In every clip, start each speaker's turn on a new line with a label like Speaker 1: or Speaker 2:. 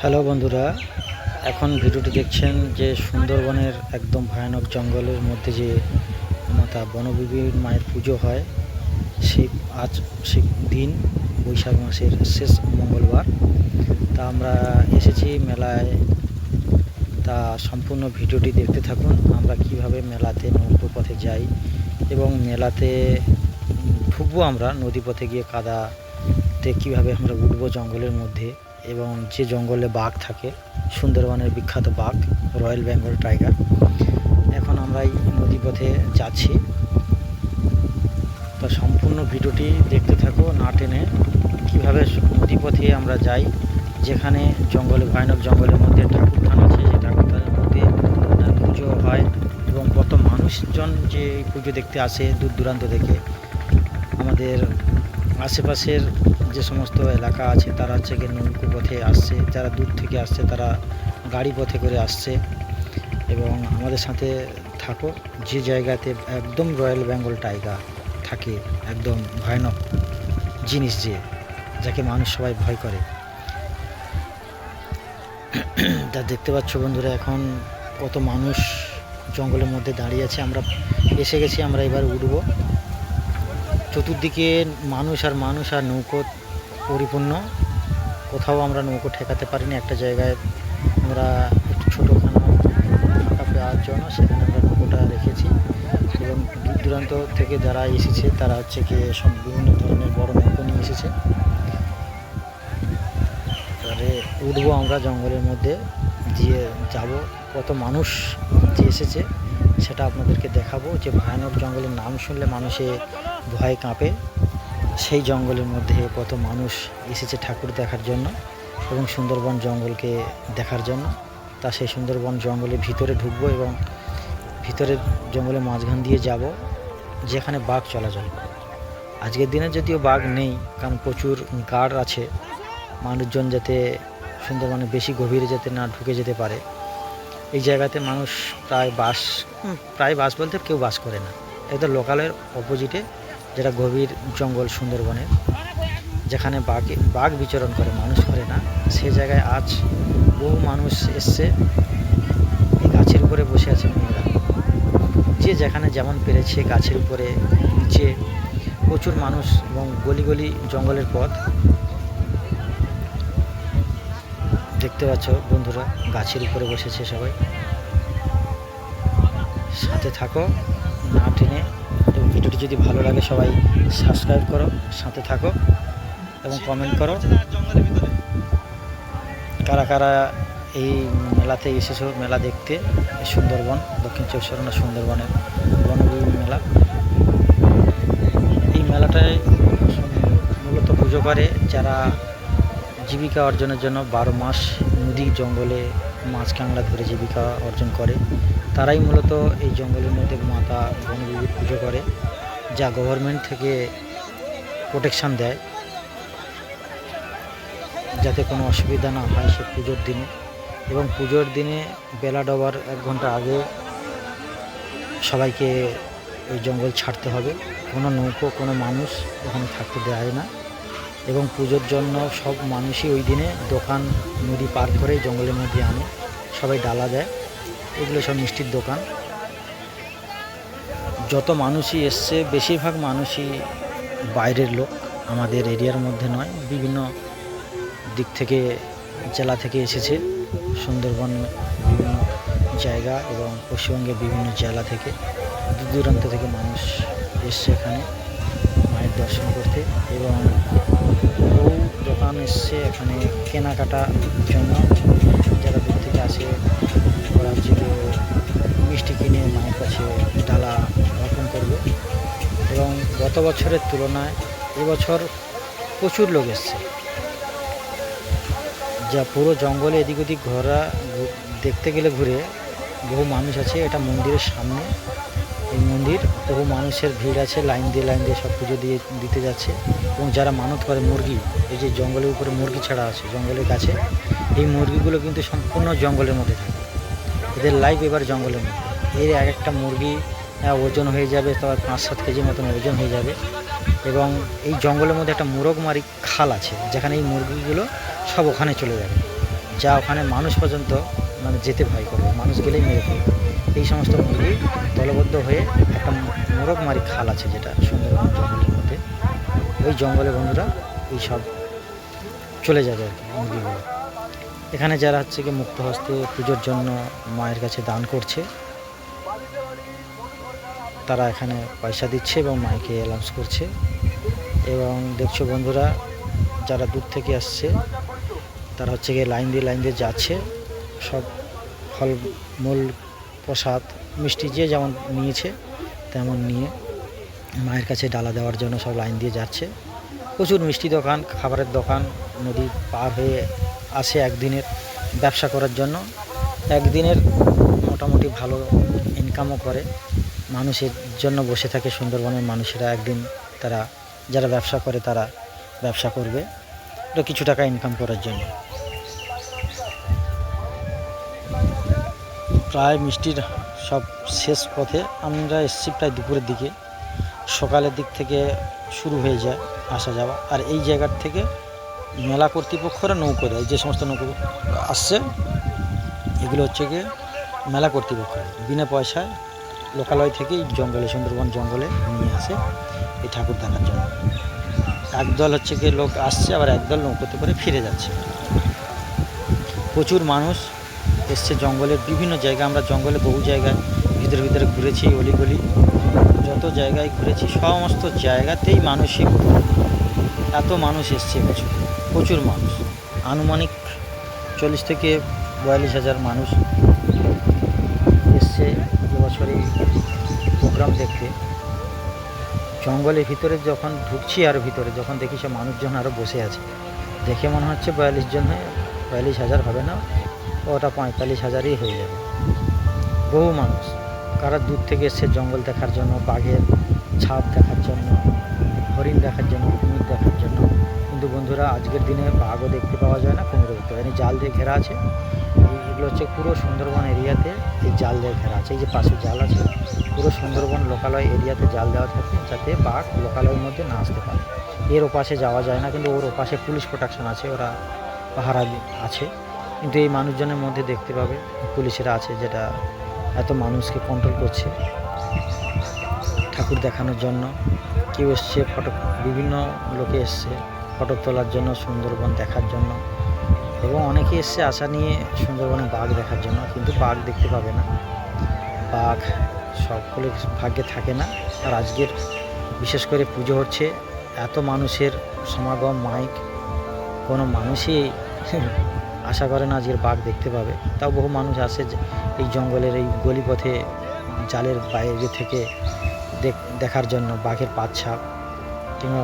Speaker 1: Hello বন্ধুরা, এখন ভিডিওটি দেখছেন যে সুন্দরবনের একদম ভয়ানক জঙ্গলের মধ্যে যে মাতা বনবিবির মায়ের পুজো হয়। আজ সেই দিন বৈশাখ মাসের শেষ মঙ্গলবার। তা আমরা এসেছি মেলায়। তা সম্পূর্ণ ভিডিওটি দেখতে থাকুন। আমরা কিভাবে মেলাতে নৌকো পথে যাই এবং মেলাতে ঢুকবো, আমরা নদী পথে গিয়ে কাদাতে কীভাবে আমরা উঠবো জঙ্গলের মধ্যে, এবং যে জঙ্গলে বাঘ থাকে, সুন্দরবনের বিখ্যাত বাঘ রয়্যাল বেঙ্গল টাইগার। এখন আমরা এই নদী পথে যাচ্ছি। তো সম্পূর্ণ ভিডিওটি দেখতে থাকো, না টেনে। কীভাবে নদী পথে আমরা যাই, যেখানে জঙ্গলে ভয়ানক জঙ্গলের মধ্যে ঠাকুর থান আছে, যে ঠাকুর থানের মধ্যে পুজো হয় এবং কত মানুষজন যে এই পুজো দেখতে আসে দূর দূরান্ত থেকে। আমাদের আশেপাশের যে সমস্ত এলাকা আছে তারা হচ্ছে গিয়ে নৌকো পথে আসছে, যারা দূর থেকে আসছে তারা গাড়ি পথে করে আসছে। এবং আমাদের সাথে থাকো, যে জায়গাতে একদম রয়্যাল বেঙ্গল টাইগার থাকে, একদম ভয়ানক জিনিস, যাকে মানুষ সবাই ভয় করে। যা দেখতে পাচ্ছ বন্ধুরা, এখন কত মানুষ জঙ্গলের মধ্যে দাঁড়িয়ে আছে। আমরা এসে গেছি, আমরা এবার উঠবো। চতুর্দিকে মানুষ আর মানুষ আর নৌকো পরিপূর্ণ। কোথাও আমরা নৌকো ঠেকাতে পারিনি। একটা জায়গায় আমরা একটু ছোটোখানো ফাঁকা পাওয়ার জন্য সেখানে আমরা নৌকোটা রেখেছি, এবং দূর দূরান্ত থেকে যারা এসেছে তারা হচ্ছে কি সব বিভিন্ন ধরনের বড় নৌকো নিয়ে এসেছে। এবারে উঠবো আমরা জঙ্গলের মধ্যে, দিয়ে যাব। কত মানুষ যে এসেছে সেটা আপনাদেরকে দেখাবো। যে ভয়ানক জঙ্গলের নাম শুনলে মানুষে ভয় কাঁপে, সেই জঙ্গলের মধ্যে কত মানুষ এসেছে ঠাকুর দেখার জন্য এবং সুন্দরবন জঙ্গলকে দেখার জন্য। তা সেই সুন্দরবন জঙ্গলের ভিতরে ঢুকবো এবং ভিতরের জঙ্গলের মাঝখান দিয়ে যাব, যেখানে বাঘ চলাচল করে। আজকের দিনে যদিও বাঘ নেই, কারণ প্রচুর গার্ড আছে, মানুষজন যাতে সুন্দরবনে বেশি গভীরে যাতে না ঢুকে যেতে পারে। এই জায়গাতে মানুষ প্রায় বাস বলতে কেউ বাস করে না, একদম লোকালের অপোজিটে, যেটা গভীর জঙ্গল সুন্দরবনের, যেখানে বাঘ বিচরণ করে, মানুষ করে না। সে জায়গায় আজ বহু মানুষ এসছে। এই গাছের উপরে বসে আছে মেয়েরা, যে যেখানে যেমন পেরেছে গাছের উপরে, নিচে প্রচুর মানুষ, এবং গলি গলি জঙ্গলের পথ দেখতে পাচ্ছ বন্ধুরা। গাছের উপরে বসেছে সবাই। সাথে থাকো, না টেনে। এবং ভিডিওটি যদি ভালো লাগে সবাই সাবস্ক্রাইব করো, সাথে থাকো এবং কমেন্ট করো। কারা কারা এই মেলাতে এসেছো মেলা দেখতে? সুন্দরবন, দক্ষিণ চব্বিশ পরগনা সুন্দরবনের বনবিবি মেলা। এই মেলাটায় মূলত পুজো করে যারা জীবিকা অর্জনের জন্য 12 মাস নদী জঙ্গলে মাছ কাঁকড়া ধরে জীবিকা অর্জন করে। তারাই মূলত এই জঙ্গলের মধ্যে মাতা বনবিবির পুজো করে, যা গভর্নমেন্ট থেকে প্রোটেকশান দেয়, যাতে কোনো অসুবিধা না হয় সে পুজোর দিনে। এবং পুজোর দিনে বেলা ডোবার 1 ঘন্টা আগে সবাইকে এই জঙ্গল ছাড়তে হবে। কোনো নৌকো, কোনো মানুষ ওখানে থাকতে দেওয়া হয় না। এবং পুজোর জন্য সব মানুষই ওই দিনে দোকান নদী পার করে জঙ্গলের মধ্যে আনে, সবাই ডালা দেয়। এগুলো সব মিষ্টির দোকান। যত মানুষই এসছে, বেশিরভাগ মানুষই বাইরের লোক, আমাদের এরিয়ার মধ্যে নয়। বিভিন্ন দিক থেকে, জেলা থেকে এসেছে। সুন্দরবন বিভিন্ন জায়গা এবং পশ্চিমবঙ্গের বিভিন্ন জেলা থেকে, দূর দূরান্ত থেকে মানুষ এসছে এখানে মায়ের দর্শন করতে। এবং বহু দোকান এসছে এখানে কেনাকাটার জন্য। যারা দূর থেকে আসে ওরা হচ্ছে মিষ্টি কিনে মায়ের কাছে ডালা অর্পণ করবে। এবং গত বছরের তুলনায় এবছর প্রচুর লোক এসছে। যা পুরো জঙ্গলে এদিক ওদিক দেখতে গেলে ঘুরে বহু মানুষ আছে। এটা মন্দিরের সামনে, এই মন্দির, বহু মানুষের ভিড় আছে, লাইন দিয়ে সব পুজো দিতে যাচ্ছে। এবং যারা মানত করে মুরগি, এই যে জঙ্গলের উপরে মুরগি ছাড়া আছে জঙ্গলের কাছে, এই মুরগিগুলো কিন্তু সম্পূর্ণ জঙ্গলের মধ্যে থাকে। এদের লাইফ এবার জঙ্গলের মধ্যে। এর এক একটা মুরগি ওজন হয়ে যাবে তবে 5-7 কেজি মতন ওজন হয়ে যাবে। এবং এই জঙ্গলের মধ্যে একটা মুরগমারি খাল আছে, যেখানে এই মুরগিগুলো সব ওখানে চলে যাবে। যা ওখানে মানুষ পর্যন্ত মানে যেতে ভয় করবে, মানুষ গেলেই মেরে ফেলবে। এই সমস্ত মুরগি দলবদ্ধ হয়ে একটা মোরগমারি খাল আছে যেটা সুন্দরবন জঙ্গলের মধ্যে, ওই জঙ্গলে বন্ধুরা এই সব চলে যাবে আর কি মুরগিগুলো। এখানে যারা হচ্ছে কি মুক্ত হস্তে পুজোর জন্য মায়ের কাছে দান করছে, তারা এখানে পয়সা দিচ্ছে এবং মাইকে অ্যানাউন্স করছে। এবং দেখছো বন্ধুরা, যারা দূর থেকে আসছে তারা হচ্ছে গিয়ে লাইন দিয়ে যাচ্ছে, সব ফলমূল প্রসাদ মিষ্টি যে যেমন নিয়েছে তেমন নিয়ে মায়ের কাছে ডালা দেওয়ার জন্য সব লাইন দিয়ে যাচ্ছে। প্রচুর মিষ্টি দোকান, খাবারের দোকান, নদী পার হয়ে আসে একদিনের ব্যবসা করার জন্য। একদিনের মোটামুটি ভালো ইনকামও করে, মানুষের জন্য বসে থাকে সুন্দরবনের মানুষেরা। একদিন তারা যারা ব্যবসা করে তারা ব্যবসা করবে তো কিছু টাকা ইনকাম করার জন্য। প্রায় মিষ্টির সব শেষ পথে আমরা এসেছি, প্রায় দুপুরের দিকে। সকালের দিক থেকে শুরু হয়ে যায় আসা যাওয়া। আর এই জায়গার থেকে মেলা কর্তৃপক্ষরা নৌকো দেয়, যে সমস্ত নৌকো আসছে এগুলো হচ্ছে গিয়ে মেলা কর্তৃপক্ষ বিনা পয়সায় লোকালয় থেকেই জঙ্গলে, সুন্দরবন জঙ্গলে নিয়ে আসে এই ঠাকুর দেখার জন্য। একদল হচ্ছে গিয়ে লোক আসছে, আবার একদল নৌকোতে করে ফিরে যাচ্ছে। প্রচুর মানুষ এসছে জঙ্গলের বিভিন্ন জায়গা। আমরা জঙ্গলে বহু জায়গায় ভিতরে ঘুরেছি, অলিগলি যত জায়গায় ঘুরেছি সমস্ত জায়গাতেই মানুষই এত মানুষ এসছে, প্রচুর মানুষ। আনুমানিক 40 থেকে 42,000 মানুষ এসছে এবছর এই প্রোগ্রাম দেখতে। জঙ্গলের ভিতরে যখন ঢুকছি, আরও ভিতরে যখন দেখি সে মানুষজন আরও বসে আছে, দেখে মনে হচ্ছে 42,000 হবে না, ওটা 45,000ই হয়ে যাবে। বহু মানুষ, কারা দূর থেকে এসছে জঙ্গল দেখার জন্য, বাঘের ছাপ দেখার জন্য, হরিণ দেখার জন্য, কুমির দেখার জন্য। কিন্তু বন্ধুরা আজকের দিনে বাঘও দেখতে পাওয়া যায় না, কুমিরও দেখতে পাওয়া যায় না। জাল দিয়ে ঘেরা আছে, এগুলো হচ্ছে পুরো সুন্দরবন এরিয়াতে এই জাল দিয়ে ঘেরা আছে। এই যে পাশে জাল আছে, পুরো সুন্দরবন লোকালয় এরিয়াতে জাল দেওয়া থাকে যাতে বাঘ লোকালয়ের মধ্যে না আসতে পারে। এর ওপাশে যাওয়া যায় না, কিন্তু ওর ওপাশে পুলিশ প্রোটেকশন আছে, ওরা পাহারা আছে। কিন্তু এই মানুষজনের মধ্যে দেখতে পাবে পুলিশেরা আছে, যেটা এত মানুষকে কন্ট্রোল করছে ঠাকুর দেখানোর জন্য। কেউ এসছে বিভিন্ন লোকে এসছে ফটো তোলার জন্য, সুন্দরবন দেখার জন্য, এবং অনেকে এসছে আশা নিয়ে সুন্দরবনে বাঘ দেখার জন্য। কিন্তু বাঘ দেখতে পাবে না, বাঘ সকলের ভাগ্যে থাকে না। আর আজকের বিশেষ করে পুজো হচ্ছে, এত মানুষের সমাগম, মাইক, কোনো মানুষই আশা করে না আজকের বাঘ দেখতে পাবে। তাও বহু মানুষ আসে এই জঙ্গলের এই গলিপথে জালের বাইরে থেকে দেখার জন্য বাঘের পাচ্ছাপ, কিংবা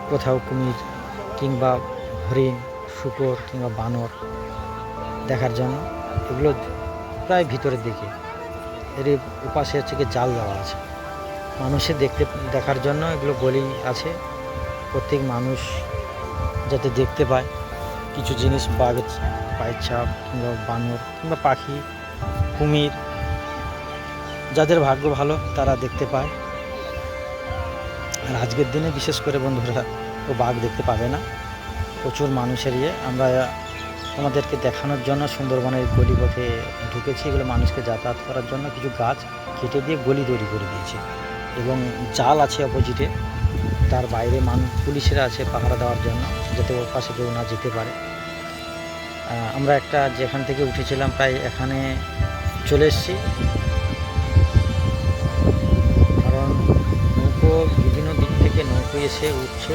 Speaker 1: কোথাও কুমির, কিংবা হরিণ, শূকর, কিংবা বানর দেখার জন্য। এগুলো প্রায় ভিতরের দিকে, এর উপাশে হচ্ছে কি জাল দেওয়া আছে মানুষের দেখার জন্য। এগুলো গলি আছে, প্রত্যেক মানুষ যাতে দেখতে পায় কিছু জিনিস, বাঘের পায়ের ছাপ, কিংবা বানর, কিংবা পাখি, কুমির, যাদের ভাগ্য ভালো তারা দেখতে পায়। আর আজকের দিনে বিশেষ করে বন্ধুরা ও বাঘ দেখতে পাবে না। প্রচুর মানুষের আমরা আমাদেরকে দেখানোর জন্য সুন্দরবনের গলিপথে ঢুকেছি। এগুলো মানুষকে যাতায়াত করার জন্য কিছু গাছ কেটে দিয়ে গলি তৈরি করে দিয়েছে, এবং জাল আছে অপোজিটে, তার বাইরে পুলিশেরা আছে পাহারা দেওয়ার জন্য, যাতে ওর পাশে কেউ না যেতে পারে। আমরা একটা যেখান থেকে উঠেছিলাম প্রায় এখানে চলে এসেছি, কারণ নৌকো বিভিন্ন দিক থেকে নৌকো এসে উঠছে।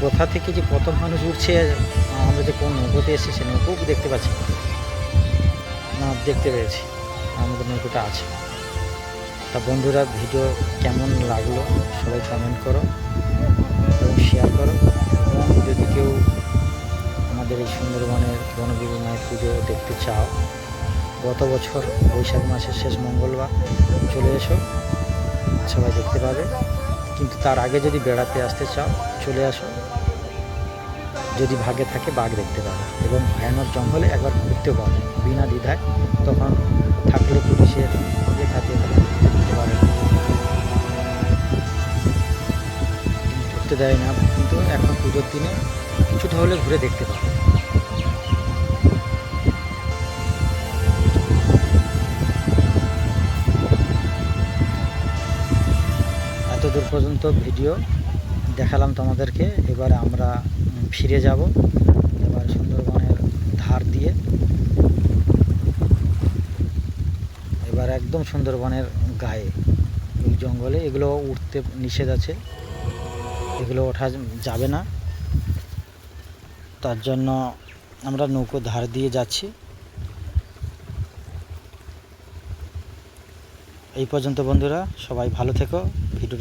Speaker 1: কোথা থেকে যে কত মানুষ উঠছে, আমরা যে কোন নৌকোতে এসেছি সে নৌকো দেখতে পাচ্ছি না, দেখতে পেয়েছি আমাদের নৌকোটা আছে। তা বন্ধুরা, ভিডিও কেমন লাগলো সবাই কমেন্ট করো এবং শেয়ার করো। এবং যদি কেউ আমাদের এই সুন্দরবনের বনদেবী মায়ের পুজো দেখতে চাও, গত বছর বৈশাখ মাসের শেষ মঙ্গলবার চলে এসো, সবাই দেখতে পাবে। কিন্তু তার আগে যদি বেড়াতে আসতে চাও চলে আসো, যদি ভাগ্যে থাকে বাঘ দেখতে পাবে, এবং ভয়ানক জঙ্গলে একবার ঘুরতেও পাবে বিনা দ্বিধায়। তখন থাকলে পুলিশের ইয়ে থাকে, দেখতে পাবে, ঢুকতে দেয় না। কিন্তু এখন পুজোর দিনে কিছুটা হলে ঘুরে দেখতে পাবে। এত দূর পর্যন্ত ভিডিও দেখালাম তোমাদেরকে। এবারে আমরা ফিরে যাব এবার সুন্দরবনের ধার দিয়ে। এবার একদম সুন্দরবনের গায়ে ওই জঙ্গলে এগুলো উঠতে নিষেধ আছে, এগুলো ওঠা যাবে না। তার জন্য আমরা নৌকো ধার দিয়ে যাচ্ছি। এই পর্যন্ত বন্ধুরা, সবাই ভালো থেকো। ভিডিও